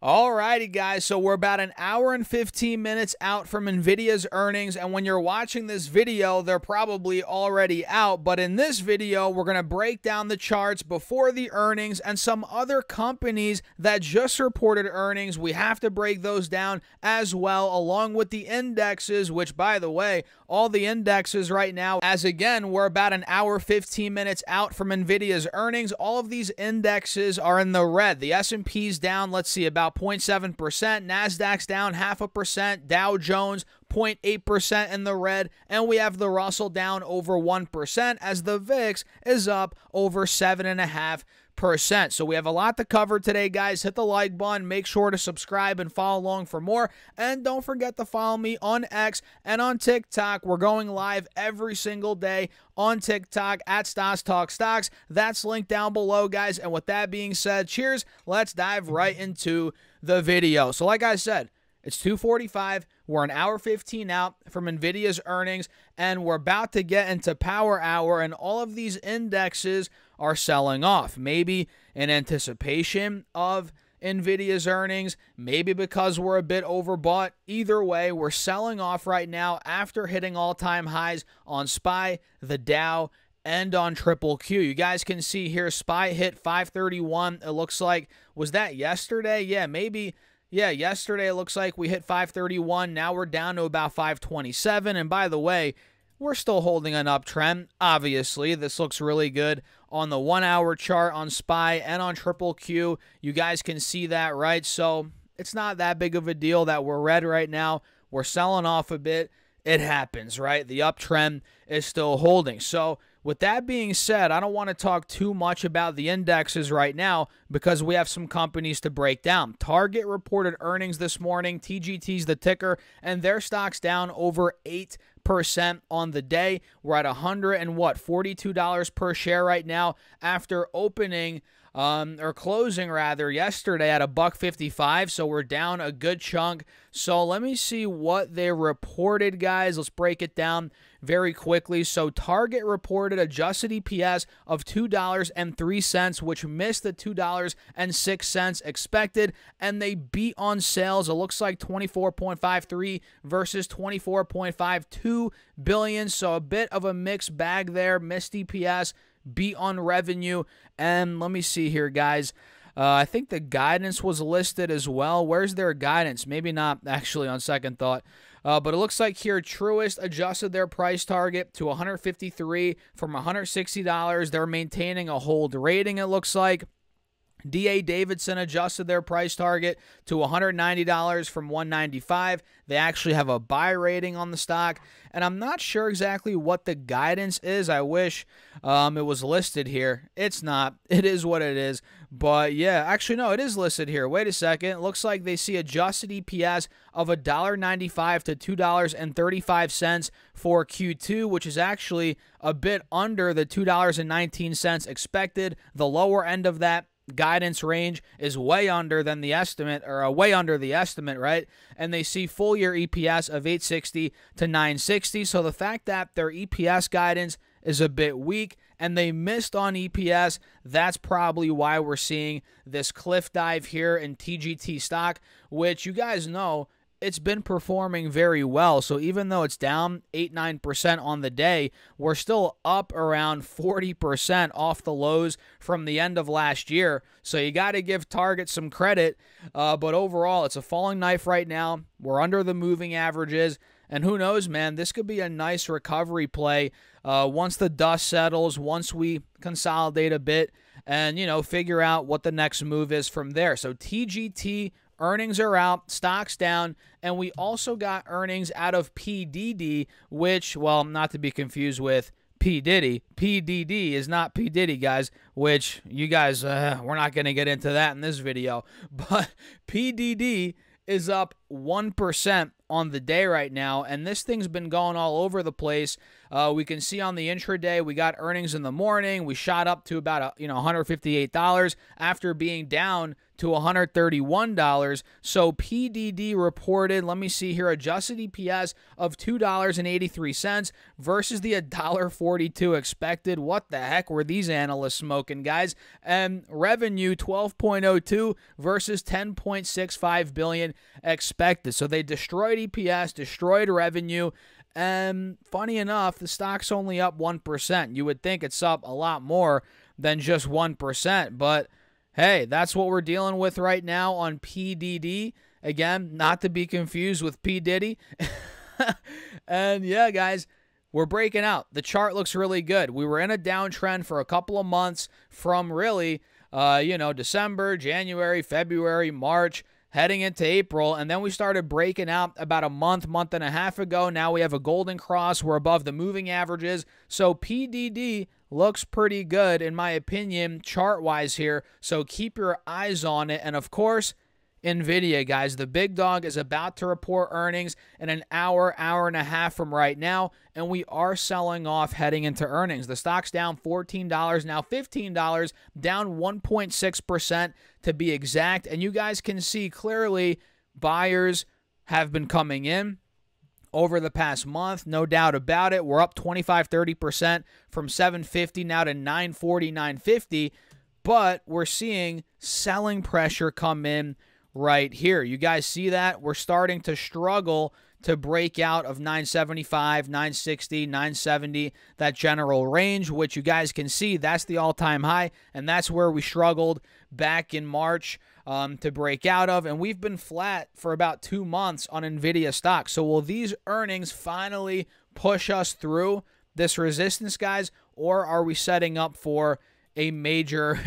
Alrighty, guys, so we're about an hour and 15 minutes out from NVIDIA's earnings, and when you're watching this video, they're probably already out, but in this video, we're going to break down the charts before the earnings and some other companies that just reported earnings. We have to break those down as well, along with the indexes, which, by the way, all the indexes right now, as again, we're about an hour, 15 minutes out from NVIDIA's earnings, all of these indexes are in the red. The S&P's down, let's see, about 0.7%, NASDAQ's down 0.5%, Dow Jones 0.8% in the red, and we have the Russell down over 1% as the VIX is up over 7.5%. So we have a lot to cover today, guys. Hit the like button, make sure to subscribe and follow along for more, and don't forget to follow me on X and on TikTok. We're going live every single day on TikTok at Stas Talk Stocks. That's linked down below, guys. And with that being said, cheers. Let's dive right into the video. So like I said, it's 2:45. We're an hour 15 out from NVIDIA's earnings, and we're about to get into power hour, and all of these indexes are selling off. Maybe in anticipation of NVIDIA's earnings, maybe because we're a bit overbought. Either way, we're selling off right now after hitting all-time highs on SPY, the Dow, and on Triple Q. You guys can see here, SPY hit 531. It looks like, was that yesterday? Yeah, maybe. Yeah, yesterday it looks like we hit 531. Now we're down to about 527. And by the way, we're still holding an uptrend. Obviously, this looks really good on the 1 hour chart on SPY and on Triple Q. You guys can see that, right? So it's not that big of a deal that we're red right now. We're selling off a bit. It happens, right? The uptrend is still holding. So with that being said, I don't want to talk too much about the indexes right now because we have some companies to break down. Target reported earnings this morning. TGT's the ticker, and their stock's down over 8% on the day. We're at $42 per share right now after opening or closing rather yesterday at $1.55, so we're down a good chunk. So let me see what they reported, guys. Let's break it down very quickly. So Target reported adjusted EPS of $2.03, which missed the $2.06 expected, and they beat on sales. It looks like 24.53 versus 24.52 billion, so a bit of a mixed bag there. Missed EPS, beat on revenue, and let me see here, guys. I think the guidance was listed as well. Where's their guidance? Maybe not, actually, on second thought. But it looks like here Truist adjusted their price target to $153 from $160. They're maintaining a hold rating, it looks like. D.A. Davidson adjusted their price target to $190 from $195. They actually have a buy rating on the stock, and I'm not sure exactly what the guidance is. I wish it was listed here. It's not. It is what it is. But yeah, actually, no, it is listed here. Wait a second. It looks like they see adjusted EPS of $1.95 to $2.35 for Q2, which is actually a bit under the $2.19 expected. The lower end of that guidance range is way under than the estimate, or way under the estimate, right? And they see full year EPS of $8.60 to $9.60. So the fact that their EPS guidance is a bit weak and they missed on EPS, that's probably why we're seeing this cliff dive here in TGT stock, which you guys know it's been performing very well. So even though it's down 8-9% on the day, we're still up around 40% off the lows from the end of last year. So you got to give Target some credit. But overall, it's a falling knife right now. We're under the moving averages. And who knows, man, this could be a nice recovery play once the dust settles, once we consolidate a bit and, figure out what the next move is from there. So TGT earnings are out, stocks down, and we also got earnings out of PDD, which, well, not to be confused with P. Diddy. PDD is not P. Diddy, guys, which you guys, we're not going to get into that in this video. But PDD is up 1% on the day right now, and this thing's been going all over the place. We can see on the intraday, we got earnings in the morning. We shot up to about $158 after being down to $131. So PDD reported, let me see here, adjusted EPS of $2.83 versus the $1.42 expected. What the heck were these analysts smoking, guys? And revenue 12.02 versus 10.65 billion expected. So they destroyed EPS, destroyed revenue. And funny enough, the stock's only up 1%. You would think it's up a lot more than just 1%, but hey, that's what we're dealing with right now on PDD. Again, not to be confused with P. Diddy. And yeah, guys, we're breaking out. The chart looks really good. We were in a downtrend for a couple of months from really, December, January, February, March, heading into April, and then we started breaking out about a month and a half ago. Now we have a golden cross. We're above the moving averages. So PDD looks pretty good, in my opinion, chart-wise here. So keep your eyes on it. And, of course, NVIDIA, guys. The big dog is about to report earnings in an hour and a half from right now, and we are selling off heading into earnings. The stock's down $14, now $15, down 1.6% to be exact. And you guys can see clearly buyers have been coming in over the past month, no doubt about it. We're up 25-30% from 750 now to 940, 950, but we're seeing selling pressure come in right here. You guys see that? We're starting to struggle to break out of 975, 960, 970, that general range, which you guys can see, that's the all-time high, and that's where we struggled back in March to break out of, and we've been flat for about 2 months on NVIDIA stock. So will these earnings finally push us through this resistance, guys, or are we setting up for a major,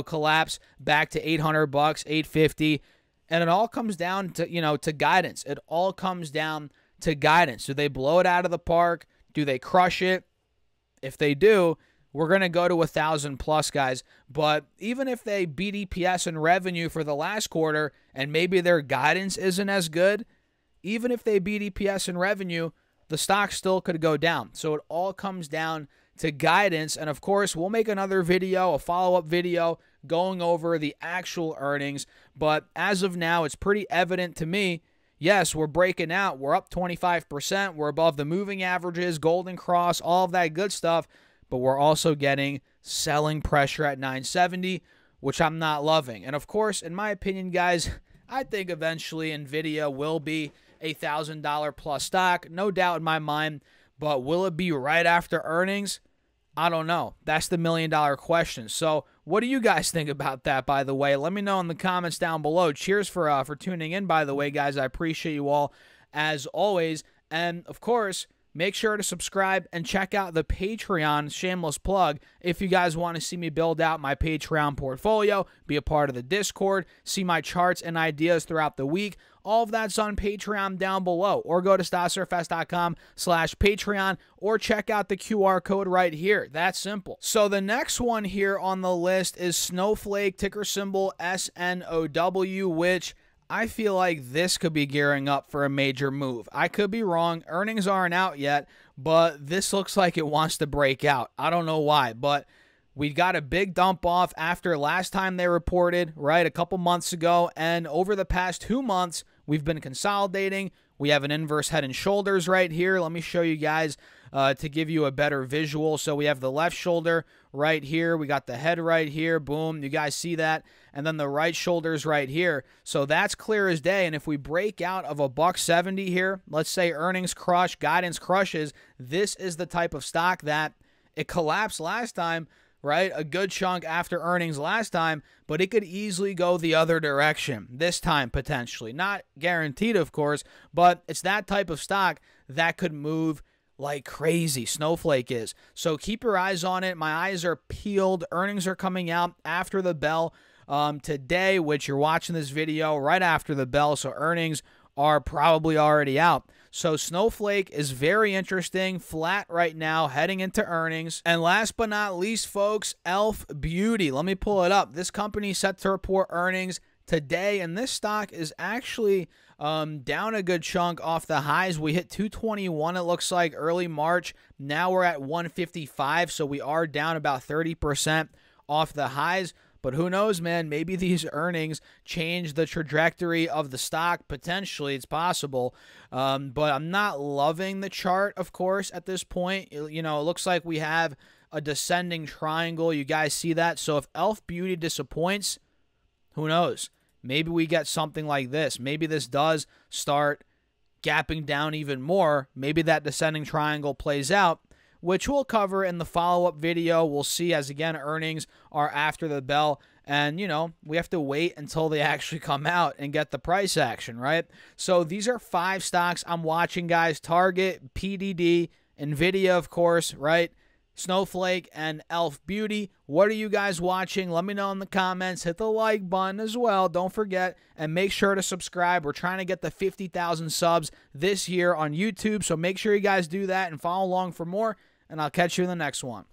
collapse back to $800, $850? And it all comes down to, to guidance. It all comes down to guidance. Do they blow it out of the park? Do they crush it? If they do, we're going to go to 1,000 plus, guys. But even if they beat EPS and revenue for the last quarter and maybe their guidance isn't as good, even if they beat EPS and revenue, the stock still could go down. So it all comes down to guidance. And of course, we'll make another video, a follow-up video, going over the actual earnings. But as of now, it's pretty evident to me, yes, we're breaking out. We're up 25%. We're above the moving averages, golden cross, all of that good stuff. But we're also getting selling pressure at 970, which I'm not loving. And of course, in my opinion, guys, I think eventually NVIDIA will be a $1,000 plus stock. No doubt in my mind. But will it be right after earnings? I don't know. That's the million-dollar question. So what do you guys think about that, by the way? Let me know in the comments down below. Cheers for tuning in, by the way, guys. I appreciate you all, as always. And, of course, make sure to subscribe and check out the Patreon, shameless plug, if you guys want to see me build out my Patreon portfolio, be a part of the Discord, see my charts and ideas throughout the week. All of that's on Patreon down below, or go to StockSurfest.com/Patreon, or check out the QR code right here. That's simple. So the next one here on the list is Snowflake, ticker symbol SNOW, which I feel like this could be gearing up for a major move. I could be wrong. Earnings aren't out yet, but this looks like it wants to break out. I don't know why, but we got a big dump off after last time they reported, right, a couple months ago, and over the past 2 months, we've been consolidating. We have an inverse head and shoulders right here. Let me show you guys to give you a better visual. So we have the left shoulder right here. We got the head right here. Boom. You guys see that? And then the right shoulder's right here. So that's clear as day. And if we break out of a $170 here, let's say earnings crush, guidance crushes, this is the type of stock that it collapsed last time, right? A good chunk after earnings last time, but it could easily go the other direction this time, potentially. Not guaranteed, of course, but it's that type of stock that could move like crazy. Snowflake is. So keep your eyes on it. My eyes are peeled. Earnings are coming out after the bell today, which you're watching this video right after the bell, so earnings are probably already out. So Snowflake is very interesting, flat right now, heading into earnings. And last but not least, folks, e.l.f. Beauty. Let me pull it up. This company set to report earnings today, and this stock is actually down a good chunk off the highs. We hit 221, it looks like, early March. Now we're at 155, so we are down about 30% off the highs. But who knows, man? Maybe these earnings change the trajectory of the stock. Potentially, it's possible. But I'm not loving the chart, of course, at this point. You know, it looks like we have a descending triangle. You guys see that? So if Elf Beauty disappoints, who knows? Maybe we get something like this. Maybe this does start gapping down even more. Maybe that descending triangle plays out, which we'll cover in the follow-up video. We'll see, as again, earnings are after the bell. And, you know, we have to wait until they actually come out and get the price action, right? So these are 5 stocks I'm watching, guys. Target, PDD, NVIDIA, of course, right? Snowflake and Elf Beauty. What are you guys watching? Let me know in the comments. Hit the like button as well. Don't forget, and make sure to subscribe. We're trying to get the 50,000 subs this year on YouTube, so make sure you guys do that and follow along for more, and I'll catch you in the next one.